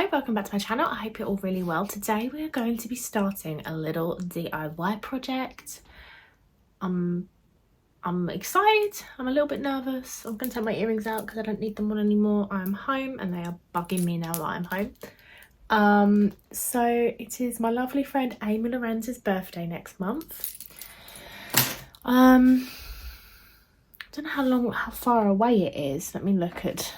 Hello, welcome back to my channel. I hope you're all really well. Today we are going to be starting a little DIY project. I'm excited, I'm a little bit nervous. I'm going to take my earrings out because I don't need them on anymore. I'm home and they are bugging me now that I'm home. So it is my lovely friend Amy Lorenz's birthday next month. I don't know how far away it is. Let me look at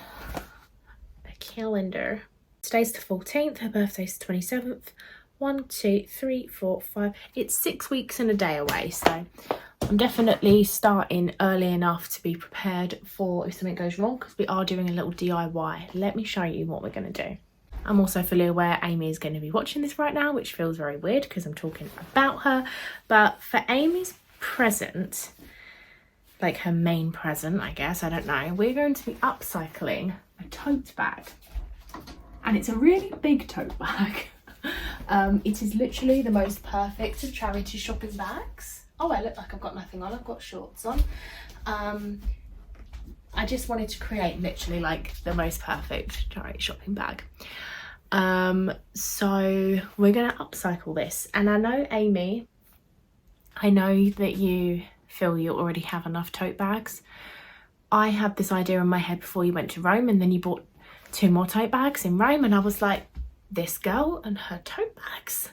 the calendar. Today's the 14th, her birthday's the 27th. 1, 2, 3, 4, 5. It's 6 weeks and a day away, so I'm definitely starting early enough to be prepared for if something goes wrong, because we are doing a little DIY. Let me show you what we're going to do. I'm also fully aware Amy is going to be watching this right now, which feels very weird because I'm talking about her. But for Amy's present, like her main present, I guess, I don't know, we're going to be upcycling a tote bag. And it's a really big tote bag. It is literally the most perfect of charity shopping bags. Oh, I look like I've got nothing on. I've got shorts on. I just wanted to create literally like the most perfect charity shopping bag. So we're going to upcycle this. And I know, Amy, I know that you feel you already have enough tote bags. I had this idea in my head before you went to Rome, and then you bought 2 more tote bags in Rome, and I was like, this girl and her tote bags,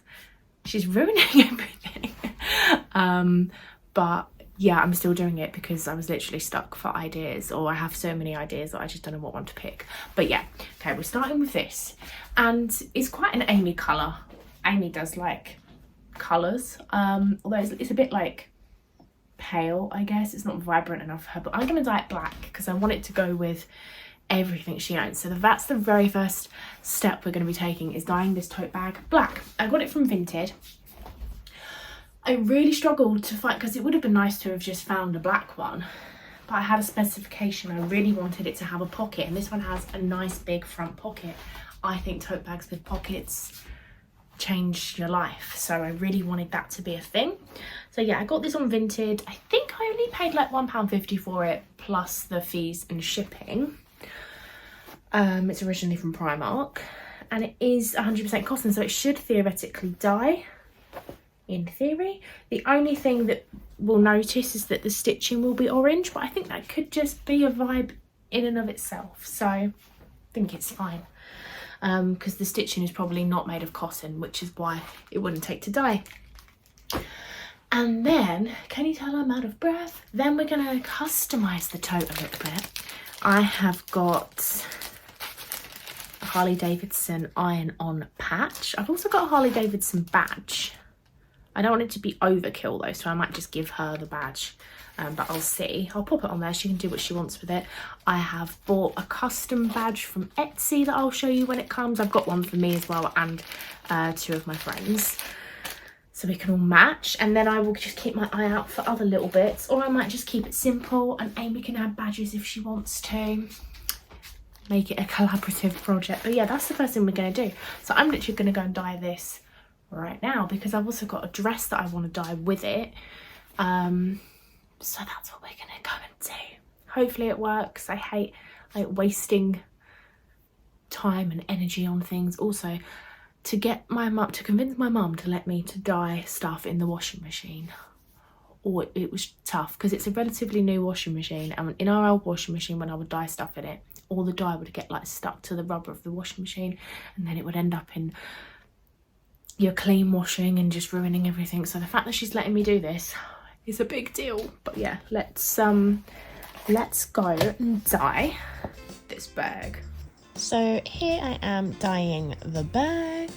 she's ruining everything. But yeah, I'm still doing it because I was literally stuck for ideas, or I have so many ideas that I just don't know what one to pick. But yeah, okay, we're starting with this, and it's quite an Amy colour. Amy does like colours, although it's a bit like pale, I guess. It's not vibrant enough for her, but I'm gonna dye it black because I want it to go with everything she owns. So that's the very first step we're going to be taking, is dyeing this tote bag black. I got it from Vinted. I really struggled to find, because it would have been nice to have just found a black one, but I had a specification. I really wanted it to have a pocket, and this one has a nice big front pocket. I think tote bags with pockets change your life, so I really wanted that to be a thing. So yeah, I got this on Vinted. I think I only paid like £1.50 for it plus the fees and shipping. It's originally from Primark, and it is 100% cotton, so it should theoretically dye, in theory. The only thing that we'll notice is that the stitching will be orange, but I think that could just be a vibe in and of itself, so I think it's fine. Because the stitching is probably not made of cotton, which is why it wouldn't take to dye. And then, can you tell I'm out of breath? Then we're going to customise the tote a little bit. I have got a Harley Davidson iron-on patch. I've also got a Harley Davidson badge. I don't want it to be overkill though, so I might just give her the badge. But I'll see. I'll pop it on there. She can do what she wants with it. I have bought a custom badge from Etsy that I'll show you when it comes. I've got one for me as well, and 2 of my friends, so we can all match. And then I will just keep my eye out for other little bits, or I might just keep it simple and Amy can add badges if she wants to. Make it a collaborative project. But yeah, that's the first thing we're going to do. So I'm literally going to go and dye this right now, because I've also got a dress that I want to dye with it. So that's what we're going to go and do. Hopefully it works. I hate like wasting time and energy on things. Also, to convince my mum to let me to dye stuff in the washing machine. Or it was tough because it's a relatively new washing machine, and in our old washing machine, when I would dye stuff in it, all the dye would get like stuck to the rubber of the washing machine, and then it would end up in your clean washing and just ruining everything. So the fact that she's letting me do this is a big deal. But yeah, let's go and dye this bag. So here I am dyeing the bag.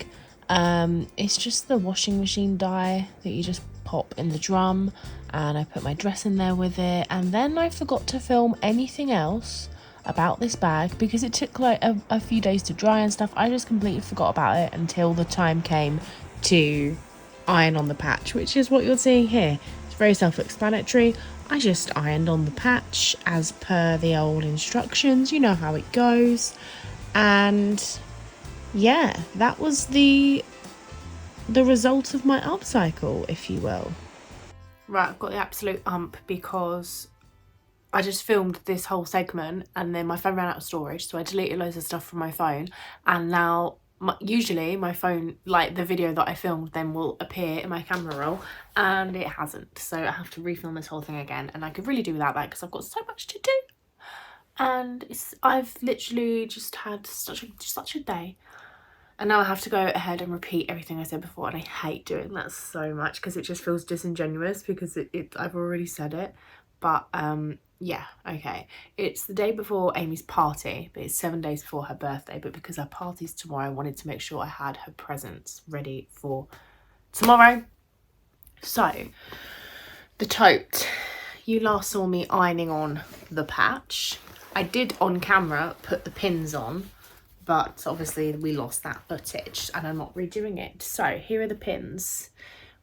It's just the washing machine dye that you just pop in the drum, and I put my dress in there with it, and then I forgot to film anything else about this bag because it took like a few days to dry and stuff. I just completely forgot about it until the time came to iron on the patch, which is what you're seeing here. It's very self-explanatory. I just ironed on the patch as per the old instructions. You know how it goes. And yeah, that was the result of my upcycle, if you will. Right, I've got the absolute ump because I just filmed this whole segment and then my phone ran out of storage, so I deleted loads of stuff from my phone, and now usually my phone, like the video that I filmed then, will appear in my camera roll, and it hasn't, so I have to refilm this whole thing again, and I could really do without that because I've got so much to do, and I've literally just had such a day, and now I have to go ahead and repeat everything I said before, and I hate doing that so much because it just feels disingenuous because I've already said it. But yeah, okay, it's the day before Amy's party, but it's 7 days before her birthday, but because her party's tomorrow, I wanted to make sure I had her presents ready for tomorrow. So the tote, you last saw me ironing on the patch. I did on camera put the pins on, but obviously we lost that footage and I'm not redoing it. So here are the pins.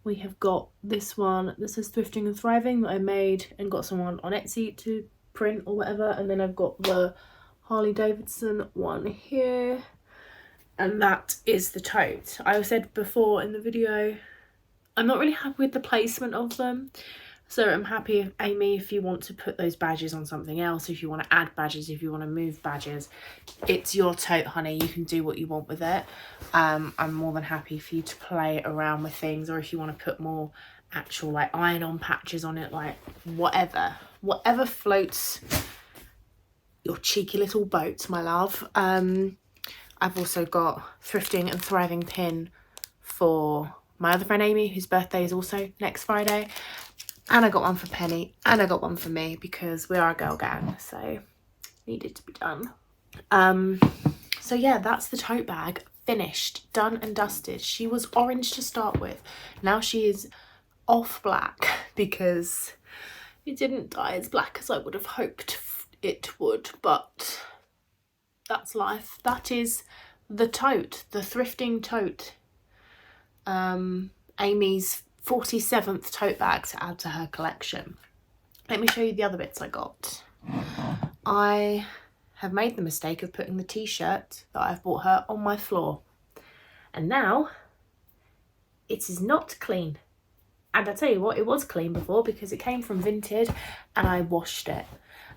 We have got this one that says Thrifting and Thriving that I made and got someone on Etsy to print or whatever. And then I've got the Harley Davidson one here. And that is the tote. I said before in the video, I'm not really happy with the placement of them. So I'm happy if, Amy, if you want to put those badges on something else, if you want to add badges, if you want to move badges, it's your tote, honey. You can do what you want with it. I'm more than happy for you to play around with things, or if you want to put more actual like iron-on patches on it, like whatever floats your cheeky little boat, my love. I've also got Thrifting and Thriving pin for my other friend Amy, whose birthday is also next Friday. And I got one for Penny, and I got one for me because we are a girl gang, so needed to be done. So yeah, that's the tote bag, finished, done and dusted. She was orange to start with. Now she is off black because it didn't dye as black as I would have hoped it would, but that's life. That is the tote, the thrifting tote. Amy's 47th tote bag to add to her collection. Let me show you the other bits I got. I have made the mistake of putting the t-shirt that I've bought her on my floor, and now it is not clean. And I tell you what, it was clean before because it came from Vinted and I washed it.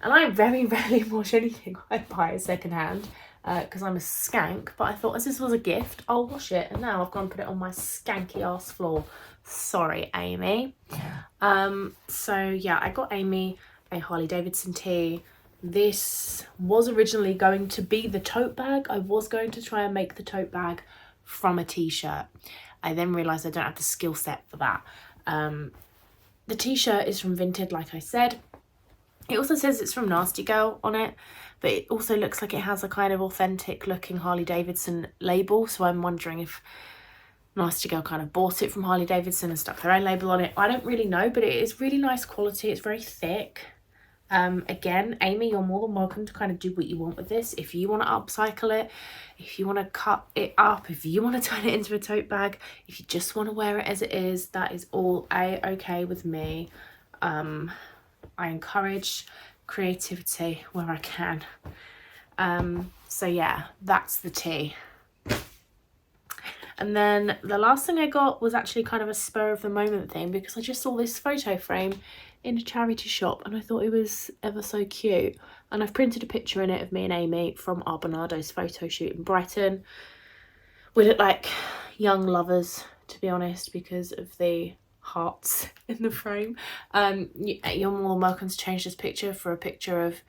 And I very rarely wash anything I buy secondhand because I'm a skank, but I thought as this was a gift, I'll wash it, and now I've gone and put it on my skanky ass floor. Sorry, Amy. So yeah, I got Amy a Harley Davidson tee. This was originally going to be the tote bag. I was going to try and make the tote bag from a t-shirt. I then realised I don't have the skill set for that. The t-shirt is from Vinted, like I said. It also says it's from Nasty Girl on it, but it also looks like it has a kind of authentic looking Harley Davidson label, so I'm wondering if Nasty Girl kind of bought it from Harley Davidson and stuck their own label on it. I don't really know, but it is really nice quality. It's very thick. Again, Amy, you're more than welcome to kind of do what you want with this. If you want to upcycle it, if you want to cut it up, if you want to turn it into a tote bag, if you just want to wear it as it is, that is all okay with me. I encourage creativity where I can. So yeah, that's the tea. And then the last thing I got was actually kind of a spur of the moment thing because I just saw this photo frame in a charity shop and I thought it was ever so cute. And I've printed a picture in it of me and Amy from our Bernardo's photo shoot in Brighton. We look like young lovers, to be honest, because of the hearts in the frame. You're more than welcome to change this picture for a picture of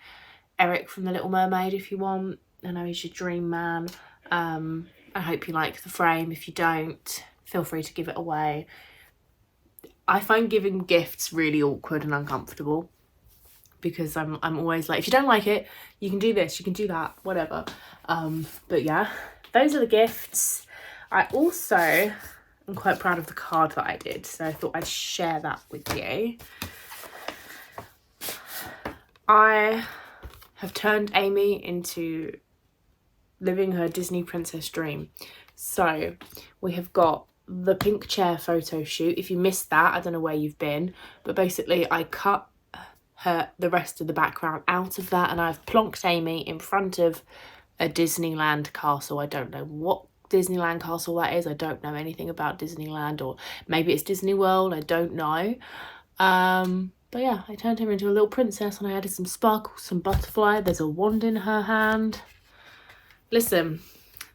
Eric from The Little Mermaid if you want. I know he's your dream man. I hope you like the frame. If you don't, feel free to give it away. I find giving gifts really awkward and uncomfortable because I'm always like, if you don't like it, you can do this, you can do that, whatever. But yeah, those are the gifts. I also am quite proud of the card that I did, so I thought I'd share that with you. I have turned Amy into living her Disney princess dream. So we have got the pink chair photo shoot. If you missed that, I don't know where you've been, but basically I cut the rest of the background out of that and I've plonked Amy in front of a Disneyland castle. I don't know what Disneyland castle that is. I don't know anything about Disneyland, or maybe it's Disney World, I don't know. But yeah, I turned her into a little princess and I added some sparkles, some butterfly. There's a wand in her hand. Listen,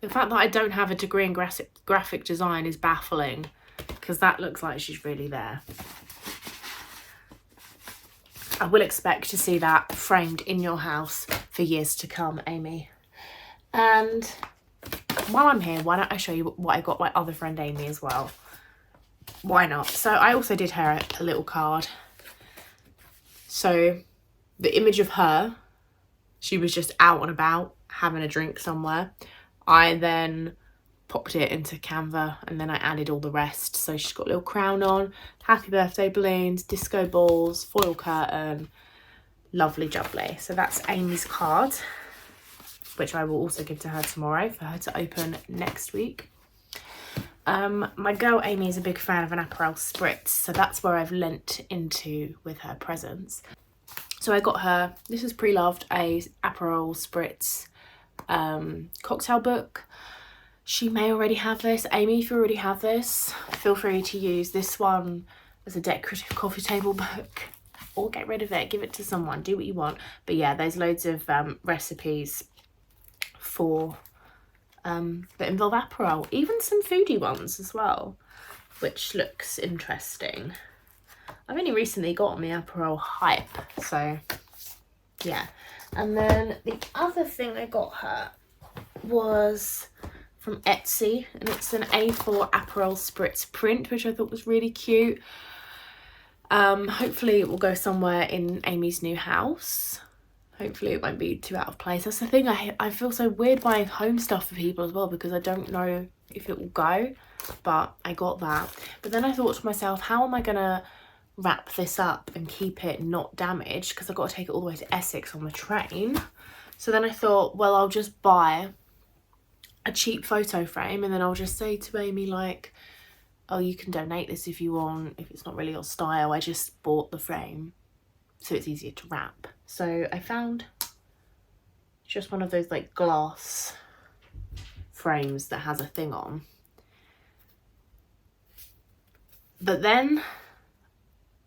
The fact that I don't have a degree in graphic design is baffling, because that looks like she's really there. I will expect to see that framed in your house for years to come, Amy. And while I'm here, why don't I show you what I got my other friend Amy as well? Why not? So I also did her a little card. So the image of her, she was just out and about having a drink somewhere. I then popped it into Canva and then I added all the rest. So she's got a little crown on, happy birthday balloons, disco balls, foil curtain, lovely jubbly. So that's Amy's card, which I will also give to her tomorrow for her to open next week. My girl Amy is a big fan of an Aperol Spritz, so that's where I've lent into with her presents. So I got her, this is pre-loved, a Aperol Spritz cocktail book. She may already have this. Amy, if you already have this, feel free to use this one as a decorative coffee table book, or get rid of it, give it to someone, do what you want. But yeah, there's loads of recipes for that involve Aperol, even some foodie ones as well, which looks interesting. I've only recently got on the Aperol hype, so yeah. And then the other thing I got her was from Etsy, and it's an A4 Aperol Spritz print, which I thought was really cute. Hopefully it will go somewhere in Amy's new house. Hopefully it won't be too out of place. That's the thing, I feel so weird buying home stuff for people as well, because I don't know if it will go, but I got that. But then I thought to myself, how am I gonna wrap this up and keep it not damaged, because I've got to take it all the way to Essex on the train. So then I thought, well, I'll just buy a cheap photo frame, and then I'll just say to Amy, like, oh, you can donate this if you want, if it's not really your style. I just bought the frame so it's easier to wrap. So I found just one of those like glass frames that has a thing on. But then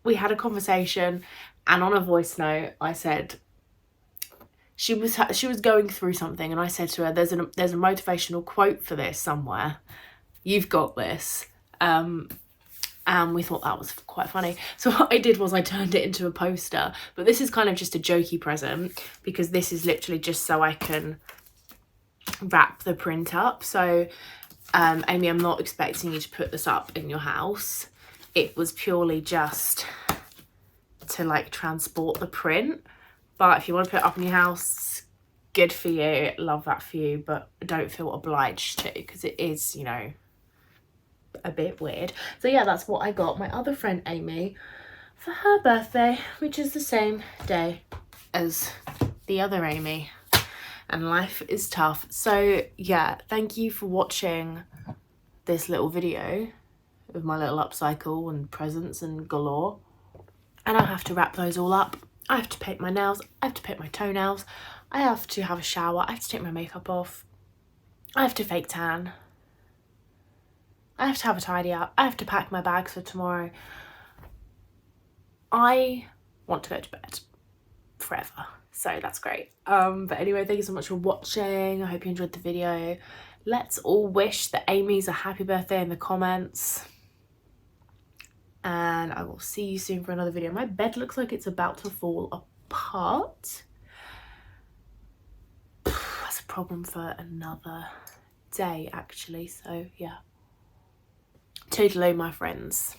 we had a conversation, and on a voice note I said, she was going through something, and I said to her, there's a motivational quote for this somewhere, you've got this. And we thought that was quite funny. So what I did was I turned it into a poster, but this is kind of just a jokey present, because this is literally just so I can wrap the print up. So Amy, I'm not expecting you to put this up in your house. It was purely just to like transport the print. But if you want to put it up in your house, good for you, love that for you, but don't feel obliged to, because it is, you know, a bit weird. So yeah, that's what I got my other friend Amy for her birthday, which is the same day as the other Amy, and life is tough. So yeah, thank you for watching this little video of my little upcycle and presents and galore. And I have to wrap those all up. I have to paint my nails, I have to paint my toenails, I have to have a shower, I have to take my makeup off, I have to fake tan, I have to have a tidy up, I have to pack my bags for tomorrow. I want to go to bed forever, so that's great. But anyway, thank you so much for watching. I hope you enjoyed the video. Let's all wish the Amy's a happy birthday in the comments. And I will see you soon for another video. My bed looks like it's about to fall apart. That's a problem for another day, actually. So yeah. Toodaloo, my friends.